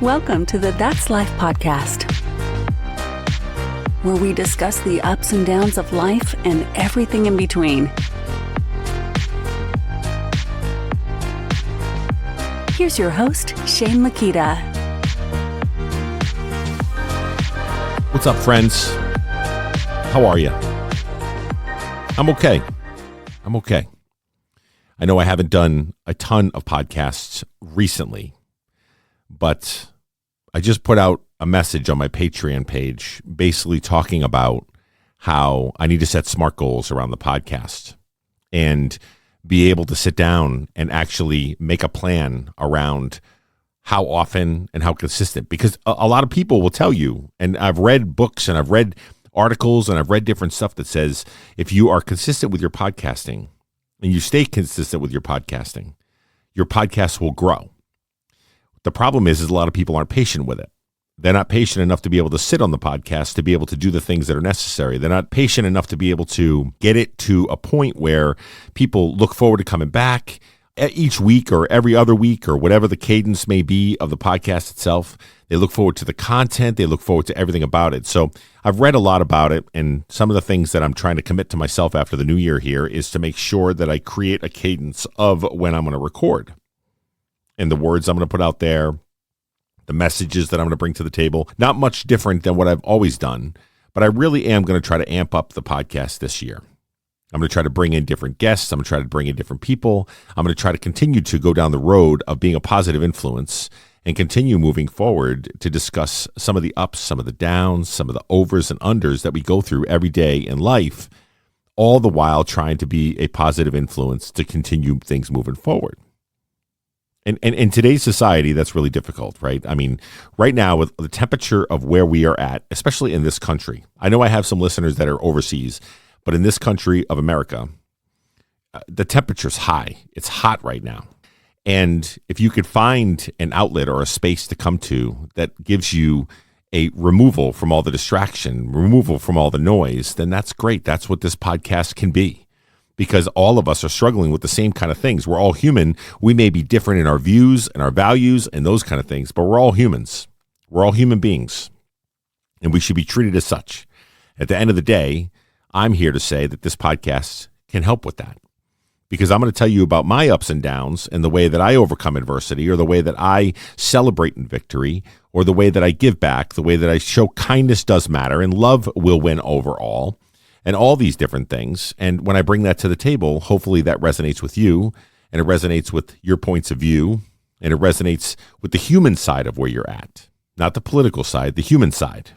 Welcome to the That's Life podcast, where we discuss the ups and downs of life and everything in between. Here's your host, Shane Lakita. What's up, friends? How are you? I'm okay. I know I haven't done a ton of podcasts recently, but I just put out a message on my Patreon page basically talking about how I need to set SMART goals around the podcast and be able to sit down and actually make a plan around how often and how consistent. Because a lot of people will tell you, and I've read books and I've read articles and I've read different stuff that says if you are consistent with your podcasting and you stay consistent with your podcast will grow. The problem is a lot of people aren't patient with it. They're not patient enough to be able to sit on the podcast, to be able to do the things that are necessary. They're not patient enough to be able to get it to a point where people look forward to coming back each week or every other week or whatever the cadence may be of the podcast itself. They look forward to the content. They look forward to everything about it. So I've read a lot about it, and some of the things that I'm trying to commit to myself after the new year here is to make sure that I create a cadence of when I'm going to record and the words I'm going to put out there, the messages that I'm going to bring to the table. Not much different than what I've always done, but I really am going to try to amp up the podcast this year. I'm going to try to bring in different guests. I'm going to try to bring in different people. I'm going to try to continue to go down the road of being a positive influence and continue moving forward to discuss some of the ups, some of the downs, some of the overs and unders that we go through every day in life, all the while trying to be a positive influence to continue things moving forward. And in today's society, that's really difficult, right? I mean, right now with the temperature of where we are at, especially in this country, I know I have some listeners that are overseas, but in this country of America, the temperature's high. It's hot right now. And if you could find an outlet or a space to come to that gives you a removal from all the distraction, removal from all the noise, then that's great. That's what this podcast can be. Because all of us are struggling with the same kind of things. We're all human. We may be different in our views and our values and those kind of things, but we're all humans. We're all human beings, and we should be treated as such. At the end of the day, I'm here to say that this podcast can help with that, because I'm going to tell you about my ups and downs and the way that I overcome adversity, or the way that I celebrate in victory, or the way that I give back, the way that I show kindness does matter and love will win overall. And all these different things. And when I bring that to the table, hopefully that resonates with you, and it resonates with your points of view, and it resonates with the human side of where you're at, not the political side, the human side.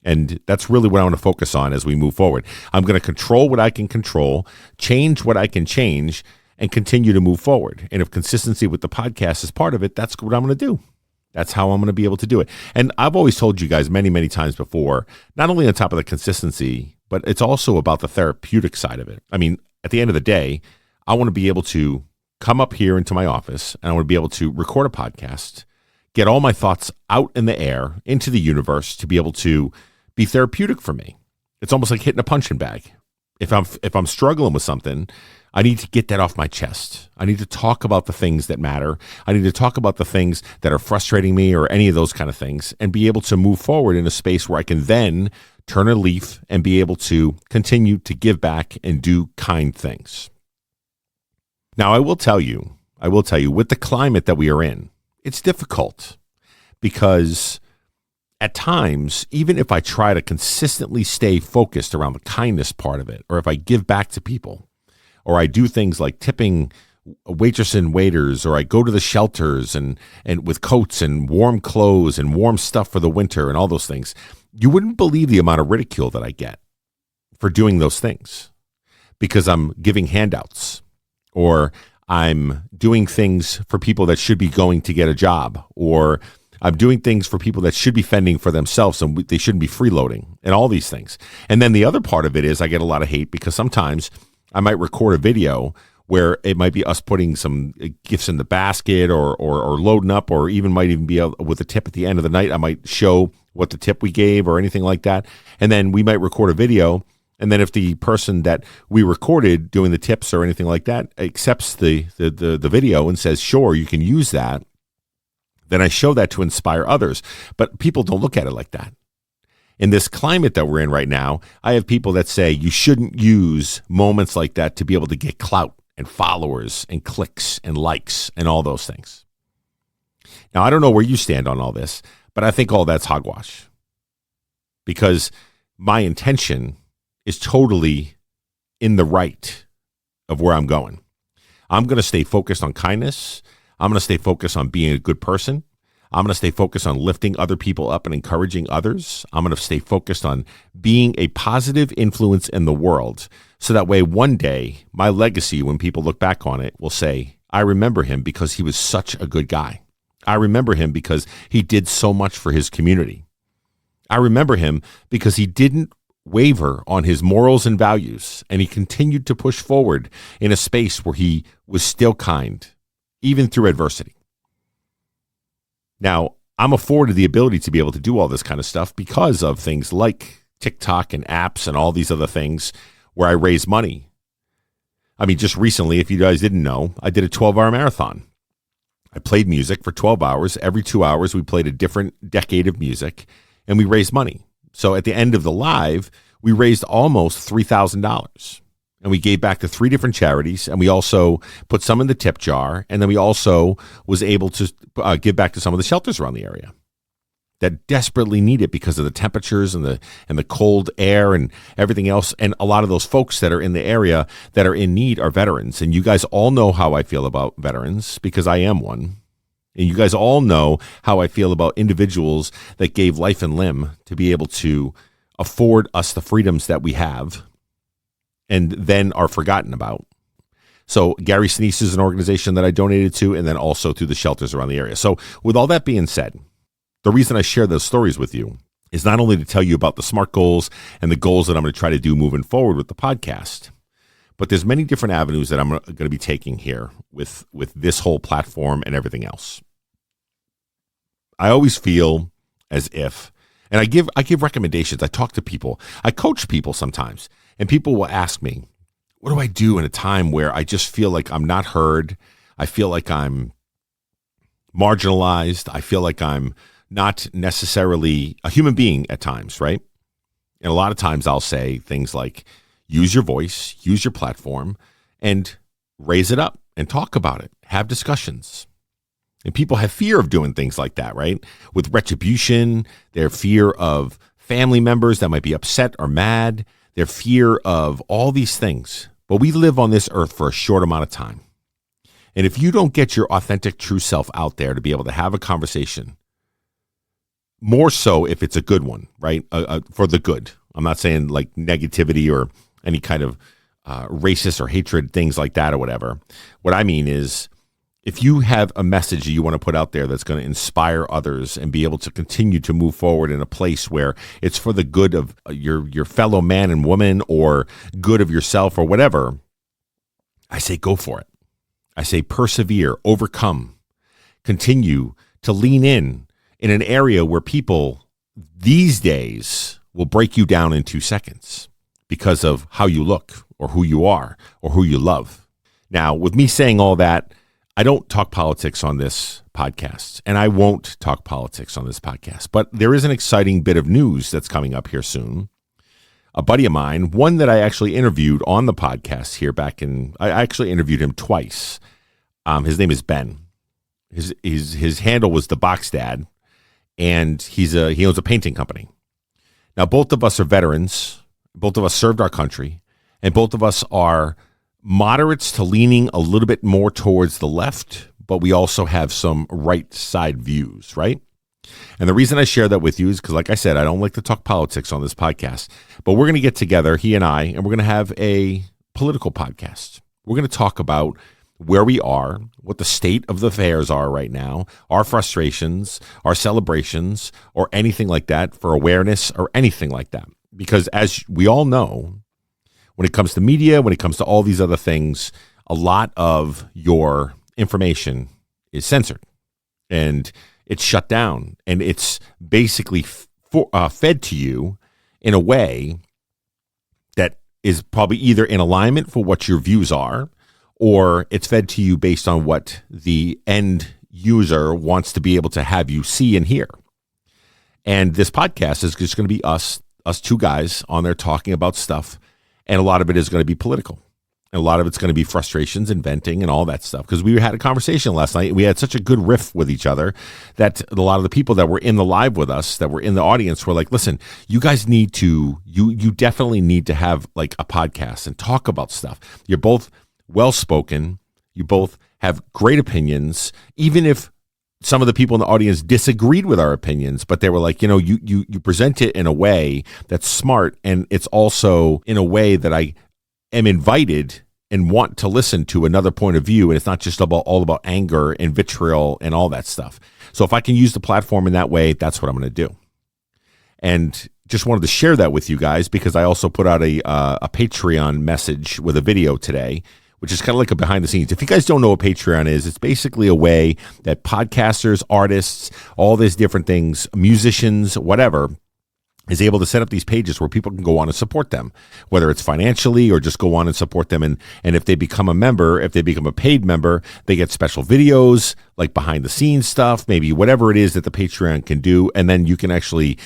And that's really what I want to focus on as we move forward. I'm going to control what I can control, change what I can change, and continue to move forward. And if consistency with the podcast is part of it, that's what I'm going to do. That's how I'm going to be able to do it. And I've always told you guys many, many times before, not only on top of the consistency, but it's also about the therapeutic side of it. I mean, at the end of the day, I want to be able to come up here into my office and I want to be able to record a podcast, get all my thoughts out in the air, into the universe, to be able to be therapeutic for me. It's almost like hitting a punching bag. If I'm struggling with something, I need to get that off my chest. I need to talk about the things that matter. I need to talk about the things that are frustrating me or any of those kind of things, and be able to move forward in a space where I can then turn a leaf and be able to continue to give back and do kind things. Now, I will tell you, with the climate that we are in, it's difficult, because at times, even if I try to consistently stay focused around the kindness part of it, or if I give back to people, or I do things like tipping waitress and waiters, or I go to the shelters and with coats and warm clothes and warm stuff for the winter and all those things, you wouldn't believe the amount of ridicule that I get for doing those things, because I'm giving handouts, or I'm doing things for people that should be going to get a job, or I'm doing things for people that should be fending for themselves and they shouldn't be freeloading, and all these things. And then the other part of it is I get a lot of hate because sometimes I might record a video where it might be us putting some gifts in the basket or loading up, or even might even be with a tip at the end of the night. I might show what the tip we gave or anything like that. And then we might record a video. And then if the person that we recorded doing the tips or anything like that accepts the video and says, sure, you can use that, then I show that to inspire others. But people don't look at it like that. In this climate that we're in right now, I have people that say you shouldn't use moments like that to be able to get clout and followers and clicks and likes and all those things. Now, I don't know where you stand on all this, but I think all that's hogwash, because my intention is totally in the right of where I'm going. I'm going to stay focused on kindness. I'm going to stay focused on being a good person. I'm going to stay focused on lifting other people up and encouraging others. I'm going to stay focused on being a positive influence in the world, so that way one day my legacy, when people look back on it, will say, I remember him because he was such a good guy. I remember him because he did so much for his community. I remember him because he didn't waver on his morals and values, and he continued to push forward in a space where he was still kind, even through adversity. Now, I'm afforded the ability to be able to do all this kind of stuff because of things like TikTok and apps and all these other things where I raise money. I mean, just recently, if you guys didn't know, I did a 12-hour marathon. I played music for 12 hours. Every 2 hours, we played a different decade of music, and we raised money. So at the end of the live, we raised almost $3,000. And we gave back to 3 different charities, and we also put some in the tip jar, and then we also was able to give back to some of the shelters around the area that desperately need it because of the temperatures and the cold air and everything else. And a lot of those folks that are in the area that are in need are veterans. And you guys all know how I feel about veterans because I am one. And you guys all know how I feel about individuals that gave life and limb to be able to afford us the freedoms that we have and then are forgotten about. So Gary Sinise is an organization that I donated to, and then also through the shelters around the area. So with all that being said, the reason I share those stories with you is not only to tell you about the SMART goals and the goals that I'm going to try to do moving forward with the podcast, but there's many different avenues that I'm going to be taking here with this whole platform and everything else. I always feel as if, and I give recommendations. I talk to people. I coach people sometimes, and people will ask me, what do I do in a time where I just feel like I'm not heard? I feel like I'm marginalized. I feel like I'm not necessarily a human being at times, right? And a lot of times I'll say things like, use your voice, use your platform, and raise it up and talk about it. Have discussions. And people have fear of doing things like that, right? With retribution, their fear of family members that might be upset or mad, their fear of all these things. But we live on this earth for a short amount of time. And if you don't get your authentic, true self out there to be able to have a conversation, more so if it's a good one, right? For the good. I'm not saying like negativity or any kind of racist or hatred, things like that or whatever. What I mean is, if you have a message that you want to put out there that's going to inspire others and be able to continue to move forward in a place where it's for the good of your fellow man and woman or good of yourself or whatever, I say go for it. I say persevere, overcome, continue to lean in an area where people these days will break you down in 2 seconds because of how you look or who you are or who you love. Now, with me saying all that, I don't talk politics on this podcast, and I won't talk politics on this podcast, but there is an exciting bit of news that's coming up here soon. A buddy of mine, one that I actually interviewed on the podcast here I actually interviewed him twice. His name is Ben. His handle was the Box Dad, and he owns a painting company. Now, both of us are veterans. Both of us served our country, and both of us are moderates to leaning a little bit more towards the left, but we also have some right side views, right? And the reason I share that with you is because, like I said, I don't like to talk politics on this podcast, but we're going to get together, he and I, and we're going to have a political podcast. We're going to talk about where we are, what the state of the affairs are right now, our frustrations, our celebrations, or anything like that for awareness or anything like that. Because as we all know, when it comes to media, when it comes to all these other things, a lot of your information is censored and it's shut down, and it's basically fed to you in a way that is probably either in alignment for what your views are, or it's fed to you based on what the end user wants to be able to have you see and hear. And this podcast is just going to be us two guys on there talking about stuff. And a lot of it is going to be political. And a lot of it's going to be frustrations and venting and all that stuff. Because we had a conversation last night. We had such a good riff with each other that a lot of the people that were in the live with us, that were in the audience, were like, listen, you guys need to, you definitely need to have like a podcast and talk about stuff. You're both well-spoken. You both have great opinions, even if some of the people in the audience disagreed with our opinions, but they were like, you present it in a way that's smart, and it's also in a way that I am invited and want to listen to another point of view, and it's not just all about anger and vitriol and all that stuff. So if I can use the platform in that way, that's what I'm going to do. And just wanted to share that with you guys because I also put out a Patreon message with a video today, which is kind of like a behind the scenes. If you guys don't know what Patreon is, it's basically a way that podcasters, artists, all these different things, musicians, whatever, is able to set up these pages where people can go on and support them, whether it's financially or just go on and support them. And if they become a member, if they become a paid member, they get special videos, like behind the scenes stuff, maybe whatever it is that the Patreon can do. And then you can actually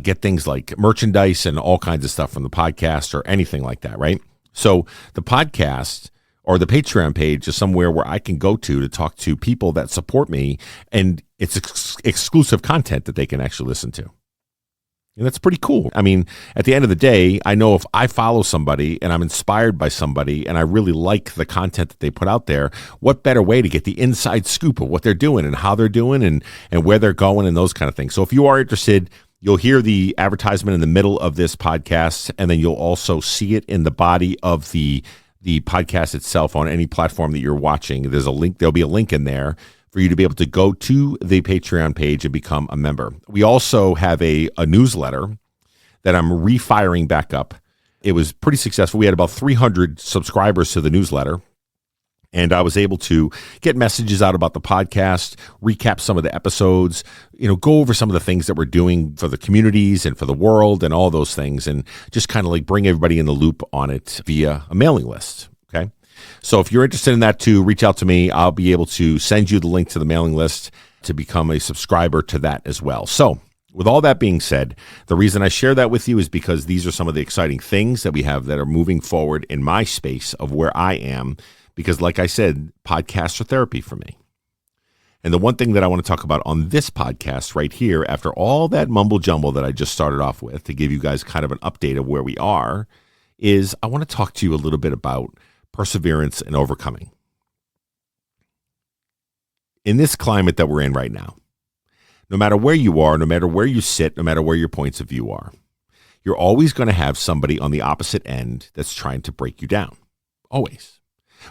get things like merchandise and all kinds of stuff from the podcast or anything like that, right? So the podcast or the Patreon page is somewhere where I can go to talk to people that support me, and it's exclusive content that they can actually listen to. And that's pretty cool. I mean, at the end of the day, I know if I follow somebody and I'm inspired by somebody and I really like the content that they put out there, what better way to get the inside scoop of what they're doing and how they're doing and where they're going and those kind of things. So if you are interested, you'll hear the advertisement in the middle of this podcast, and then you'll also see it in the body of the podcast itself on any platform that you're watching. There's a link. There'll be a link in there for you to be able to go to the Patreon page and become a member. We also have a newsletter that I'm refiring back up. It was pretty successful. We had about 300 subscribers to the newsletter, and I was able to get messages out about the podcast, recap some of the episodes, go over some of the things that we're doing for the communities and for the world and all those things, and just kind of like bring everybody in the loop on it via a mailing list. Okay. So if you're interested in that too, reach out to me. I'll be able to send you the link to the mailing list to become a subscriber to that as well. So with all that being said, the reason I share that with you is because these are some of the exciting things that we have that are moving forward in my space of where I am. Because like I said, podcasts are therapy for me. And the one thing that I want to talk about on this podcast right here, after all that mumble jumble that I just started off with, to give you guys kind of an update of where we are, is I want to talk to you a little bit about perseverance and overcoming. In this climate that we're in right now, no matter where you are, no matter where you sit, no matter where your points of view are, you're always going to have somebody on the opposite end that's trying to break you down. Always.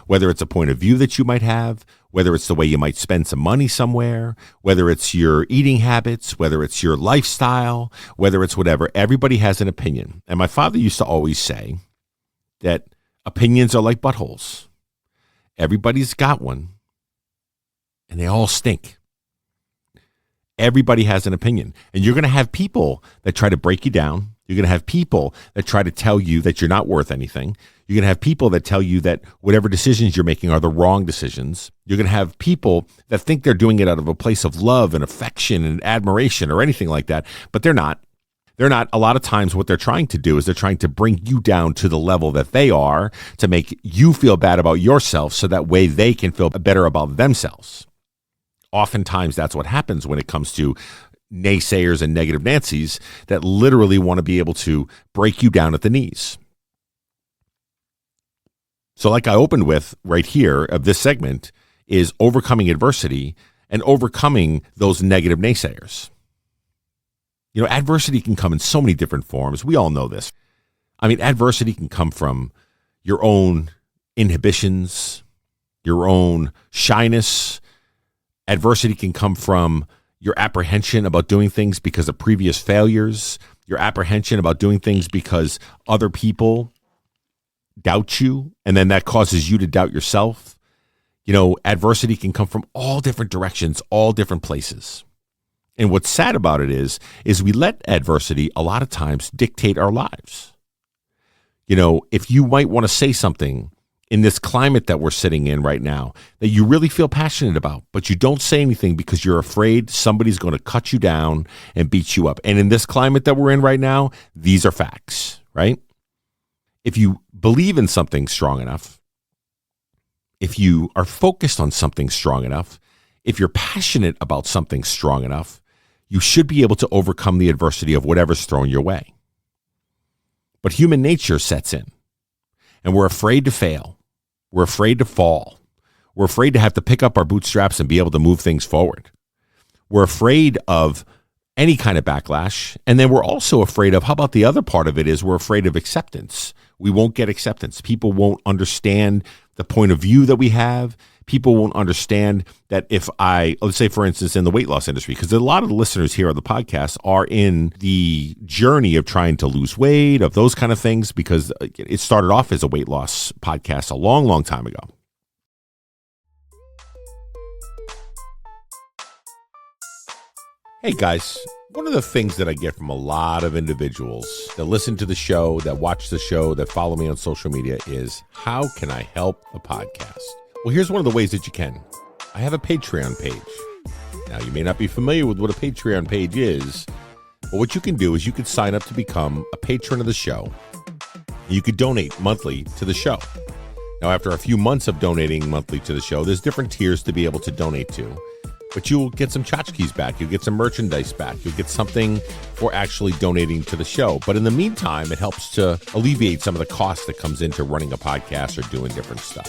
Whether it's a point of view that you might have, whether it's the way you might spend some money somewhere, whether it's your eating habits, whether it's your lifestyle, whether it's whatever, everybody has an opinion. And my father used to always say that opinions are like buttholes. Everybody's got one, and they all stink. Everybody has an opinion. And you're going to have people that try to break you down. You're going to have people that try to tell you that you're not worth anything. You're going to have people that tell you that whatever decisions you're making are the wrong decisions. You're going to have people that think they're doing it out of a place of love and affection and admiration or anything like that, but they're not. They're not. A lot of times what they're trying to do is they're trying to bring you down to the level that they are to make you feel bad about yourself so that way they can feel better about themselves. Oftentimes that's what happens when it comes to naysayers and negative Nancy's that literally want to be able to break you down at the knees. So like I opened with right here of this segment is overcoming adversity and overcoming those negative naysayers. Adversity can come in so many different forms. We all know this. I mean, adversity can come from your own inhibitions, your own shyness. Adversity can come from your apprehension about doing things because of previous failures, your apprehension about doing things because other people doubt you, and then that causes you to doubt yourself. Adversity can come from all different directions, all different places. And what's sad about it is we let adversity a lot of times dictate our lives. If you might want to say something in this climate that we're sitting in right now that you really feel passionate about, but you don't say anything because you're afraid somebody's going to cut you down and beat you up. And in this climate that we're in right now, these are facts, right? If you believe in something strong enough, if you are focused on something strong enough, if you're passionate about something strong enough, you should be able to overcome the adversity of whatever's thrown your way. But human nature sets in, and we're afraid to fail. We're afraid to fall. We're afraid to have to pick up our bootstraps and be able to move things forward. We're afraid of any kind of backlash. And then we're also afraid of, how about the other part of it is we're afraid of acceptance. We won't get acceptance. People won't understand the point of view that we have. People won't understand that if let's say, for instance, in the weight loss industry, because a lot of the listeners here on the podcast are in the journey of trying to lose weight, of those kind of things, because it started off as a weight loss podcast a long, long time ago. Hey guys, one of the things that I get from a lot of individuals that listen to the show, that watch the show, that follow me on social media is, how can I help the podcast? Well, here's one of the ways that you can. I have a Patreon page. Now, you may not be familiar with what a Patreon page is, but what you can do is you could sign up to become a patron of the show. You could donate monthly to the show. Now, after a few months of donating monthly to the show, there's different tiers to be able to donate to. But you'll get some tchotchkes back. You'll get some merchandise back. You'll get something for actually donating to the show. But in the meantime, it helps to alleviate some of the cost that comes into running a podcast or doing different stuff.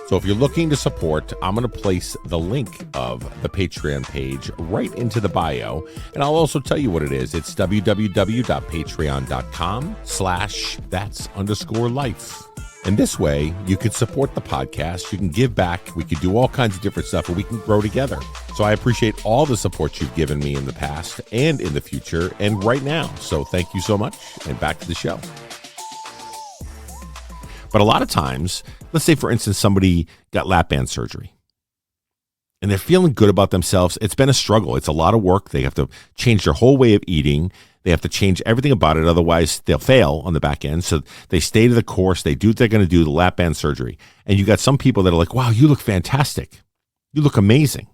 So if you're looking to support, I'm going to place the link of the Patreon page right into the bio. And I'll also tell you what it is. It's www.patreon.com/that's_life. And this way, you can support the podcast, you can give back, we could do all kinds of different stuff, and we can grow together. So I appreciate all the support you've given me in the past and in the future and right now. So thank you so much, and back to the show. But a lot of times, let's say, for instance, somebody got lap band surgery, and they're feeling good about themselves. It's been a struggle. It's a lot of work. They have to change their whole way of eating. They have to change everything about it. Otherwise, they'll fail on the back end. So they stay to the course. They do what they're going to do, the lap band surgery. And you got some people that are like, wow, you look fantastic. You look amazing.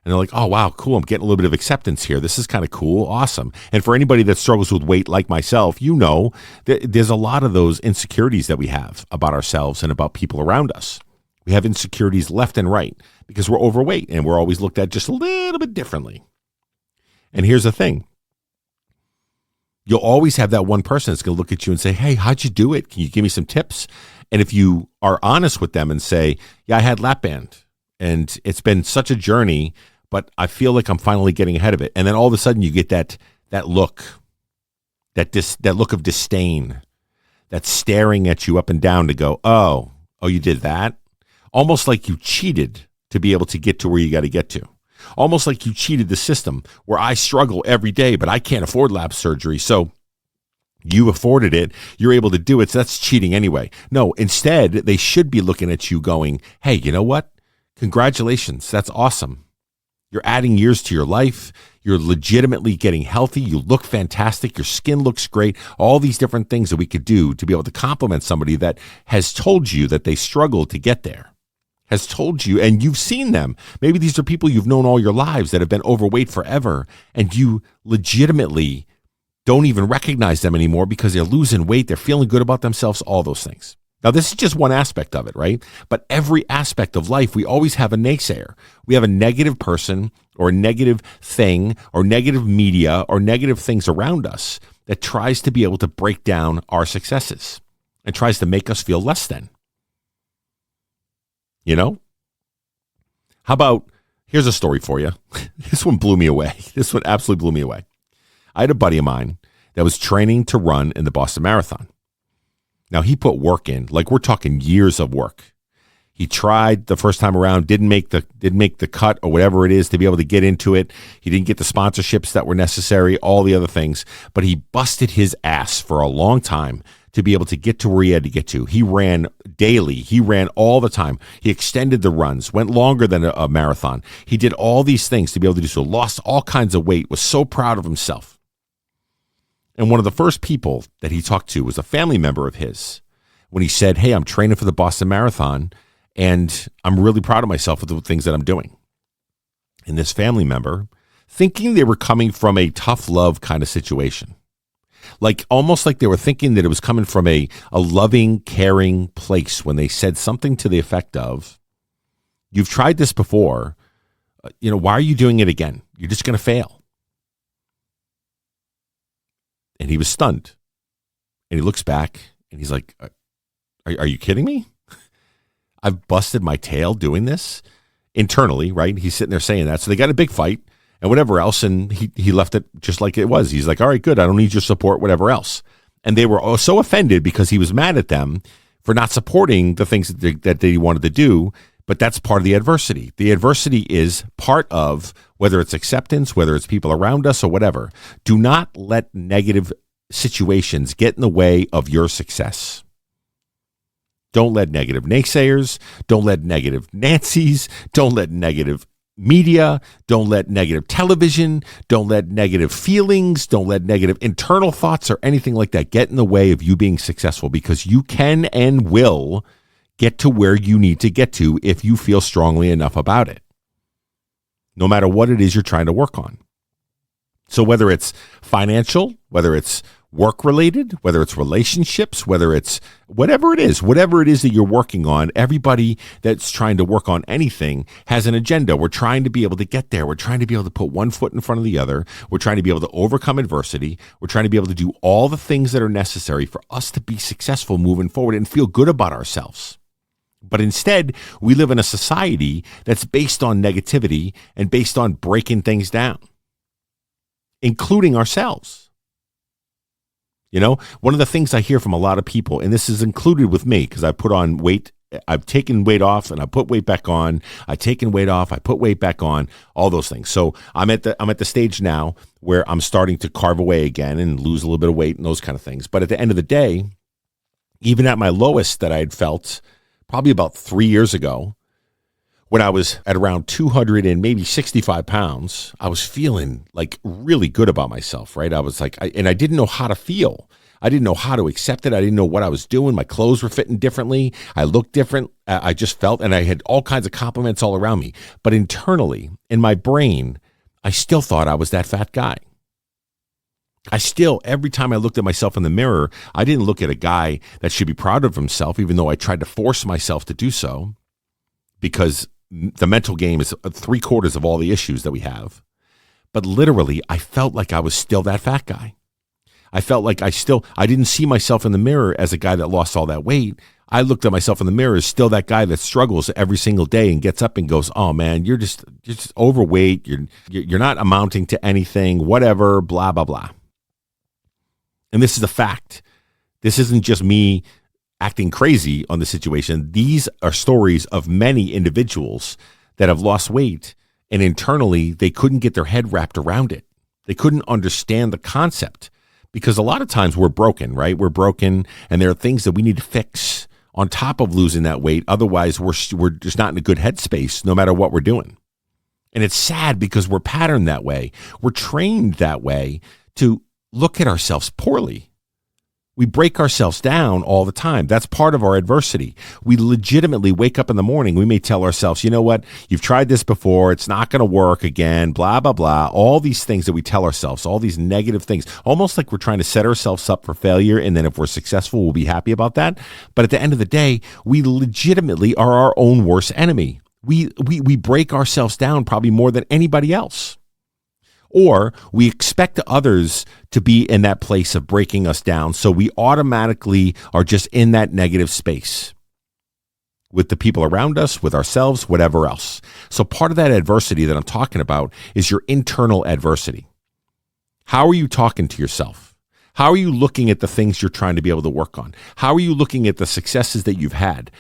And they're like, oh, wow, cool. I'm getting a little bit of acceptance here. This is kind of cool. Awesome. And for anybody that struggles with weight like myself, you know, there's a lot of those insecurities that we have about ourselves and about people around us. We have insecurities left and right because we're overweight and we're always looked at just a little bit differently. And here's the thing. You'll always have that one person that's going to look at you and say, hey, how'd you do it? Can you give me some tips? And if you are honest with them and say, yeah, I had lap band and it's been such a journey, but I feel like I'm finally getting ahead of it. And then all of a sudden you get that look, that look of disdain, that staring at you up and down to go, oh, you did that? Almost like you cheated to be able to get to where you got to get to. Almost like you cheated the system where I struggle every day, but I can't afford lap surgery. So you afforded it. You're able to do it. So that's cheating anyway. No, instead, they should be looking at you going, hey, you know what? Congratulations. That's awesome. You're adding years to your life. You're legitimately getting healthy. You look fantastic. Your skin looks great. All these different things that we could do to be able to compliment somebody that has told you that they struggled to get there. Has told you, and you've seen them. Maybe these are people you've known all your lives that have been overweight forever, and you legitimately don't even recognize them anymore because they're losing weight, they're feeling good about themselves, all those things. Now, this is just one aspect of it, right? But every aspect of life, we always have a naysayer. We have a negative person or a negative thing or negative media or negative things around us that tries to be able to break down our successes and tries to make us feel less than. You know? How about, here's a story for you. This one blew me away. This one absolutely blew me away. I had a buddy of mine that was training to run in the Boston Marathon. Now, he put work in, like we're talking years of work. He tried the first time around, didn't make the cut or whatever it is to be able to get into it. He didn't get the sponsorships that were necessary, all the other things. But he busted his ass for a long time to be able to get to where he had to get to. He ran daily. He ran all the time. He extended the runs, went longer than a marathon. He did all these things to be able to do so, lost all kinds of weight, was so proud of himself. And one of the first people that he talked to was a family member of his. when he said, hey, I'm training for the Boston Marathon and I'm really proud of myself with the things that I'm doing. And this family member, thinking they were coming from a tough love kind of situation, like almost like they were thinking that it was coming from a loving, caring place when they said something to the effect of, you've tried this before, why are you doing it again? You're just going to fail. And he was stunned. And he looks back and he's like, are you kidding me? I've busted my tail doing this internally, right? He's sitting there saying that. So they got a big fight and whatever else. And he left it just like it was. He's like, all right, good. I don't need your support, whatever else. And they were so offended because he was mad at them for not supporting the things that they wanted to do. But that's part of the adversity. The adversity is part of whether it's acceptance, whether it's people around us or whatever. Do not let negative situations get in the way of your success. Don't let negative naysayers, don't let negative Nancys, don't let negative media, don't let negative television, don't let negative feelings, don't let negative internal thoughts or anything like that get in the way of you being successful, because you can and will get to where you need to get to if you feel strongly enough about it, no matter what it is you're trying to work on. So whether it's financial, whether it's work-related, whether it's relationships, whether it's whatever it is that you're working on, everybody that's trying to work on anything has an agenda. We're trying to be able to get there. We're trying to be able to put one foot in front of the other. We're trying to be able to overcome adversity. We're trying to be able to do all the things that are necessary for us to be successful moving forward and feel good about ourselves. But instead, we live in a society that's based on negativity and based on breaking things down, including ourselves. One of the things I hear from a lot of people, and this is included with me because I put on weight, I've taken weight off and I put weight back on. I've taken weight off, I put weight back on, all those things. So I'm at the stage now where I'm starting to carve away again and lose a little bit of weight and those kind of things. But at the end of the day, even at my lowest that I had felt probably about 3 years ago, when I was at around 200 and maybe 65 pounds, I was feeling like really good about myself, right? I was like, and I didn't know how to feel. I didn't know how to accept it. I didn't know what I was doing. My clothes were fitting differently. I looked different. I just felt, and I had all kinds of compliments all around me. But internally, in my brain, I still thought I was that fat guy. Every time I looked at myself in the mirror, I didn't look at a guy that should be proud of himself, even though I tried to force myself to do so, because the mental game is 3/4 of all the issues that we have. But literally, I felt like I was still that fat guy. I felt like I didn't see myself in the mirror as a guy that lost all that weight. I looked at myself in the mirror as still that guy that struggles every single day and gets up and goes, oh man, you're just overweight. You're not amounting to anything, whatever, blah, blah, blah. And this is a fact. This isn't just me acting crazy on the situation. These are stories of many individuals that have lost weight, and internally they couldn't get their head wrapped around it. They couldn't understand the concept, because a lot of times we're broken, right? We're broken, and there are things that we need to fix on top of losing that weight. Otherwise, we're just not in a good headspace no matter what we're doing. And it's sad because we're patterned that way. We're trained that way to look at ourselves poorly. We break ourselves down all the time. That's part of our adversity. We legitimately wake up in the morning. We may tell ourselves, you know what? You've tried this before. It's not going to work again, blah, blah, blah. All these things that we tell ourselves, all these negative things, almost like we're trying to set ourselves up for failure. And then if we're successful, we'll be happy about that. But at the end of the day, we legitimately are our own worst enemy. We break ourselves down probably more than anybody else. Or we expect others to be in that place of breaking us down, so we automatically are just in that negative space with the people around us, with ourselves, whatever else. So part of that adversity that I'm talking about is your internal adversity. How are you talking to yourself? How are you looking at the things you're trying to be able to work on? How are you looking at the successes that you've had?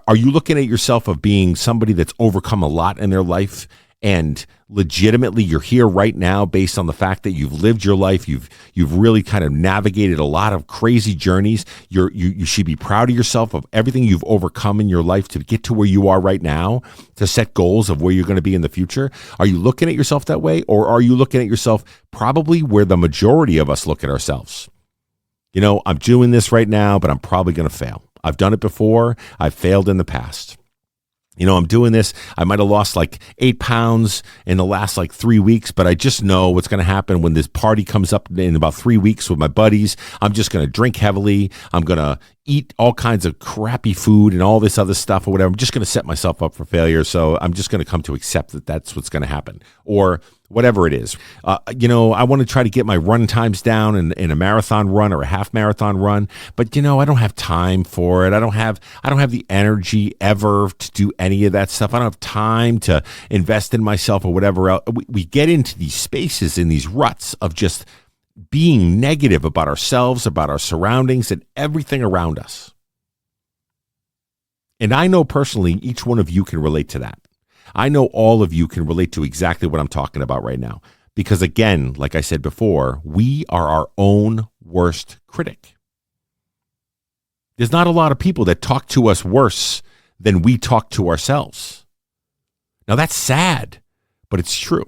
Are you looking at yourself of being somebody that's overcome a lot in their life, and legitimately you're here right now based on the fact that you've lived your life, you've really kind of navigated a lot of crazy journeys. You should be proud of yourself of everything you've overcome in your life to get to where you are right now, to set goals of where you're going to be in the future. Are you looking at yourself that way, or are you looking at yourself probably where the majority of us look at ourselves? I'm doing this right now, but I'm probably going to fail. I've done it before. I've failed in the past. I'm doing this. I might have lost like 8 pounds in the last like 3 weeks, but I just know what's going to happen when this party comes up in about 3 weeks with my buddies. I'm just going to drink heavily. I'm going to eat all kinds of crappy food and all this other stuff or whatever. I'm just going to set myself up for failure. So I'm just going to come to accept that that's what's going to happen, or whatever it is. I want to try to get my run times down in a marathon run or a half marathon run, but I don't have time for it. I don't have the energy ever to do any of that stuff. I don't have time to invest in myself or whatever else. We get into these spaces, in these ruts of just being negative about ourselves, about our surroundings, and everything around us. And I know personally, each one of you can relate to that. I know all of you can relate to exactly what I'm talking about right now. Because again, like I said before, we are our own worst critic. There's not a lot of people that talk to us worse than we talk to ourselves. Now that's sad, but it's true.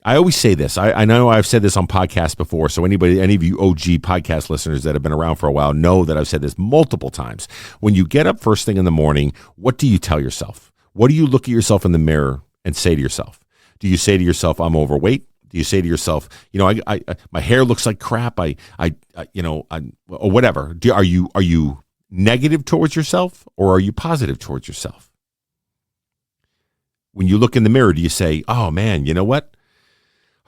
I always say this. I know I've said this on podcasts before, so any of you OG podcast listeners that have been around for a while know that I've said this multiple times. When you get up first thing in the morning, what do you tell yourself? What do you look at yourself in the mirror and say to yourself? Do you say to yourself, I'm overweight? Do you say to yourself, my hair looks like crap? Or whatever. Are you negative towards yourself, or are you positive towards yourself? When you look in the mirror, do you say, oh man, you know what?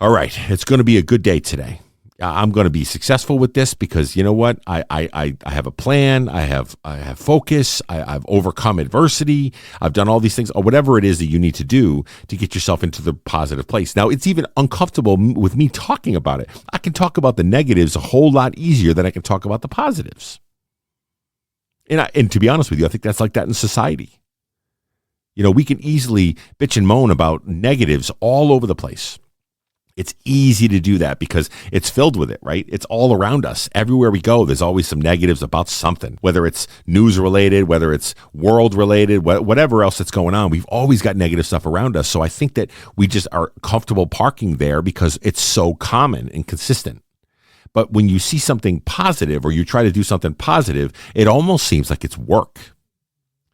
All right, it's going to be a good day today. I'm going to be successful with this because you know what? I have a plan. I have focus. I've overcome adversity. I've done all these things, or whatever it is that you need to do to get yourself into the positive place. Now, it's even uncomfortable with me talking about it. I can talk about the negatives a whole lot easier than I can talk about the positives. And to be honest with you, I think that's like that in society. We can easily bitch and moan about negatives all over the place. It's easy to do that because it's filled with it, right? It's all around us. Everywhere we go, there's always some negatives about something, whether it's news related, whether it's world related, whatever else that's going on. We've always got negative stuff around us. So I think that we just are comfortable parking there because it's so common and consistent. But when you see something positive or you try to do something positive, it almost seems like it's work.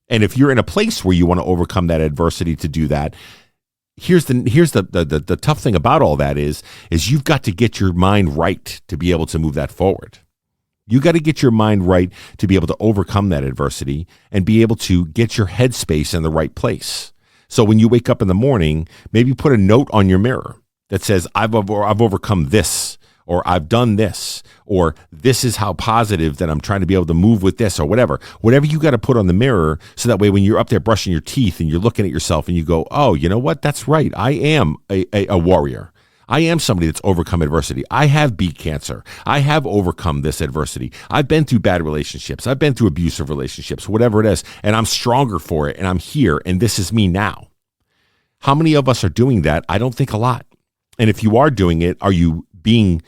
And if you're in a place where you want to overcome that adversity to do that, Here's the tough thing about all that is you've got to get your mind right to be able to move that forward. You got to get your mind right to be able to overcome that adversity and be able to get your headspace in the right place. So when you wake up in the morning, maybe put a note on your mirror that says, I've overcome this, or I've done this, or this is how positive that I'm trying to be able to move with this, or whatever you got to put on the mirror. So that way, when you're up there brushing your teeth and you're looking at yourself and you go, oh, you know what? That's right. I am a warrior. I am somebody that's overcome adversity. I have beat cancer. I have overcome this adversity. I've been through bad relationships. I've been through abusive relationships, whatever it is, and I'm stronger for it. And I'm here, and this is me now. How many of us are doing that? I don't think a lot. And if you are doing it, are you being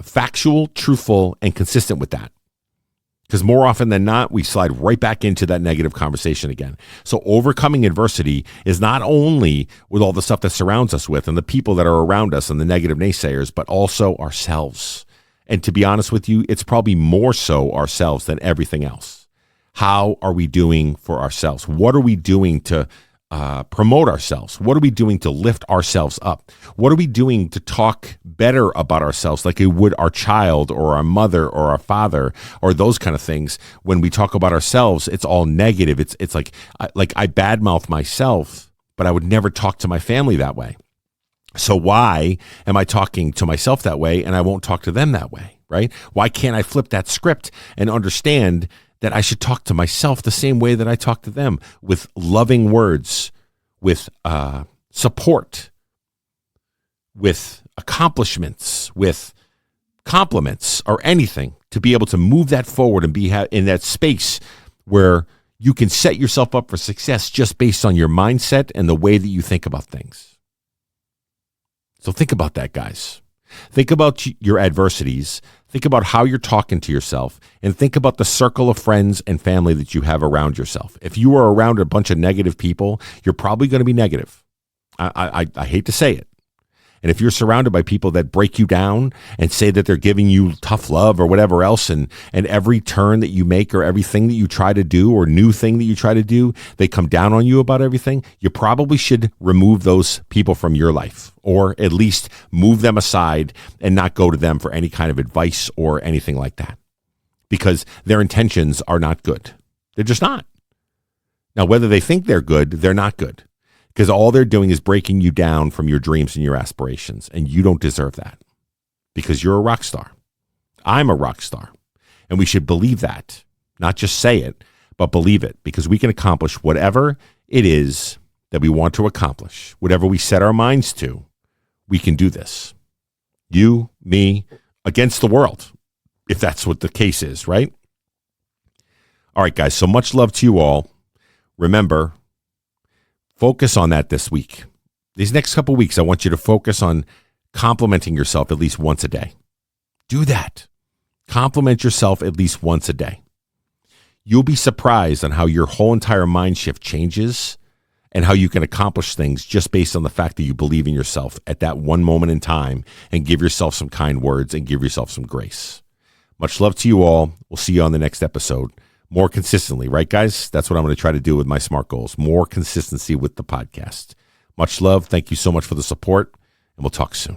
factual, truthful, and consistent with that? Because more often than not, we slide right back into that negative conversation again. So overcoming adversity is not only with all the stuff that surrounds us with and the people that are around us and the negative naysayers, but also ourselves. And to be honest with you, it's probably more so ourselves than everything else. How are we doing for ourselves? What are we doing to promote ourselves? What are we doing to lift ourselves up? What are we doing to talk better about ourselves like it would our child or our mother or our father or those kind of things? When we talk about ourselves, it's all negative. It's like I badmouth myself, but I would never talk to my family that way. So why am I talking to myself that way and I won't talk to them that way, right? Why can't I flip that script and understand that I should talk to myself the same way that I talk to them, with loving words, with support, with accomplishments, with compliments, or anything, to be able to move that forward and be in that space where you can set yourself up for success just based on your mindset and the way that you think about things. So think about that, guys. Think about your adversities. Think about how you're talking to yourself, and think about the circle of friends and family that you have around yourself. If you are around a bunch of negative people, you're probably going to be negative. I hate to say it. And if you're surrounded by people that break you down and say that they're giving you tough love or whatever else, and every turn that you make or everything that you try to do or new thing that you try to do, they come down on you about everything, you probably should remove those people from your life, or at least move them aside and not go to them for any kind of advice or anything like that, because their intentions are not good. They're just not. Now, whether they think they're good, they're not good. Because all they're doing is breaking you down from your dreams and your aspirations. And you don't deserve that. Because you're a rock star. I'm a rock star. And we should believe that. Not just say it, but believe it. Because we can accomplish whatever it is that we want to accomplish. Whatever we set our minds to, we can do this. You, me, against the world. If that's what the case is, right? All right, guys. So much love to you all. Remember, focus on that this week. These next couple of weeks, I want you to focus on complimenting yourself at least once a day. Do that. Compliment yourself at least once a day. You'll be surprised on how your whole entire mind shift changes and how you can accomplish things just based on the fact that you believe in yourself at that one moment in time and give yourself some kind words and give yourself some grace. Much love to you all. We'll see you on the next episode. More consistently, right, guys? That's what I'm going to try to do with my SMART goals. More consistency with the podcast. Much love. Thank you so much for the support, and we'll talk soon.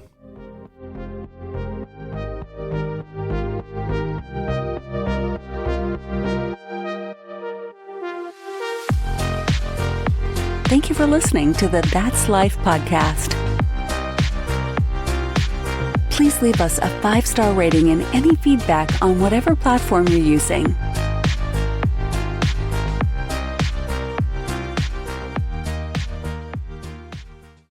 Thank you for listening to the That's Life podcast. Please leave us a 5-star rating and any feedback on whatever platform you're using.